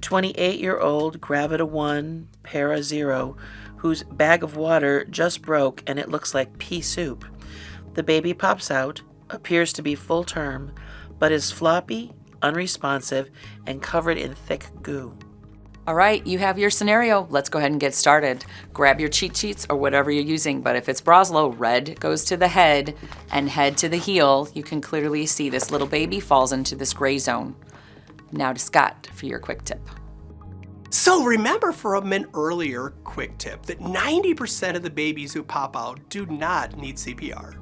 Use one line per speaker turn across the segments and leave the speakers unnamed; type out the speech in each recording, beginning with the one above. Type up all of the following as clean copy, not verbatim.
28-year-old gravida 1, para 0, whose bag of water just broke and it looks like pea soup. The baby pops out, appears to be full term, but is floppy, unresponsive, and covered in thick goo.
All right, you have your scenario. Let's go ahead and get started. Grab your cheat sheets or whatever you're using, but if it's Broslow, red goes to the head and head to the heel. You can clearly see this little baby falls into this gray zone. Now to Scott for your quick tip.
So remember from an earlier quick tip that 90% of the babies who pop out do not need CPR.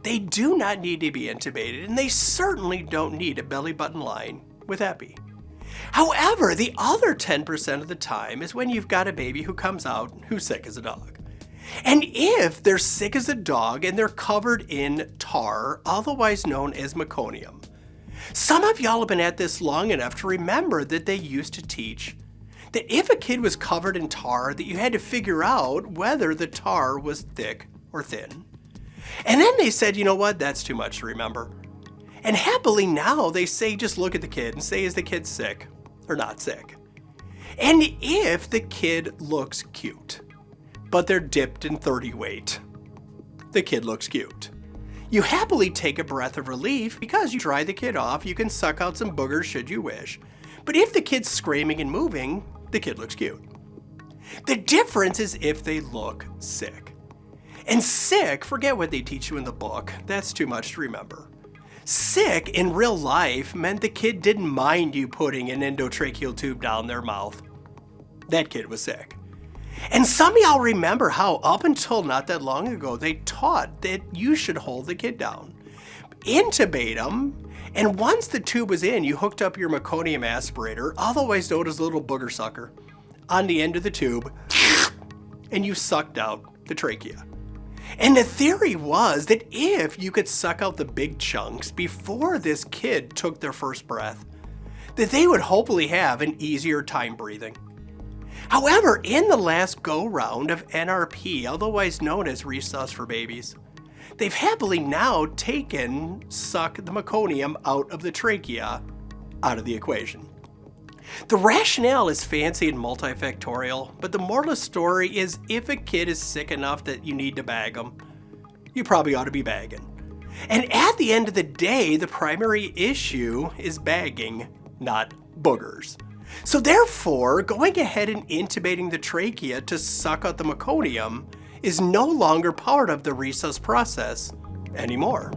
They do not need to be intubated, and they certainly don't need a belly button line with epi. However, the other 10% of the time is when you've got a baby who comes out who's sick as a dog. And if they're sick as a dog and they're covered in tar, otherwise known as meconium, some of y'all have been at this long enough to remember that they used to teach that if a kid was covered in tar, that you had to figure out whether the tar was thick or thin. And then they said, you know what, that's too much to remember. And happily now they say just look at the kid and say, is the kid sick or not sick? And if the kid looks cute, but they're dipped in 30 weight, the kid looks cute. You happily take a breath of relief because you dry the kid off, you can suck out some boogers should you wish. But if the kid's screaming and moving, the kid looks cute. The difference is if they look sick. And sick, forget what they teach you in the book, that's too much to remember. Sick in real life meant the kid didn't mind you putting an endotracheal tube down their mouth. That kid was sick. And some of y'all remember how up until not that long ago, they taught that you should hold the kid down, intubate them, and once the tube was in, you hooked up your meconium aspirator, otherwise known as a little booger sucker, on the end of the tube, and you sucked out the trachea. And the theory was that if you could suck out the big chunks before this kid took their first breath, that they would hopefully have an easier time breathing. However, in the last go-round of NRP, otherwise known as resus for babies, they've happily now suck the meconium out of the trachea out of the equation. The rationale is fancy and multifactorial, but the moral of the story is if a kid is sick enough that you need to bag them, you probably ought to be bagging. And at the end of the day, the primary issue is bagging, not boogers. So therefore, going ahead and intubating the trachea to suck out the meconium is no longer part of the resus process anymore.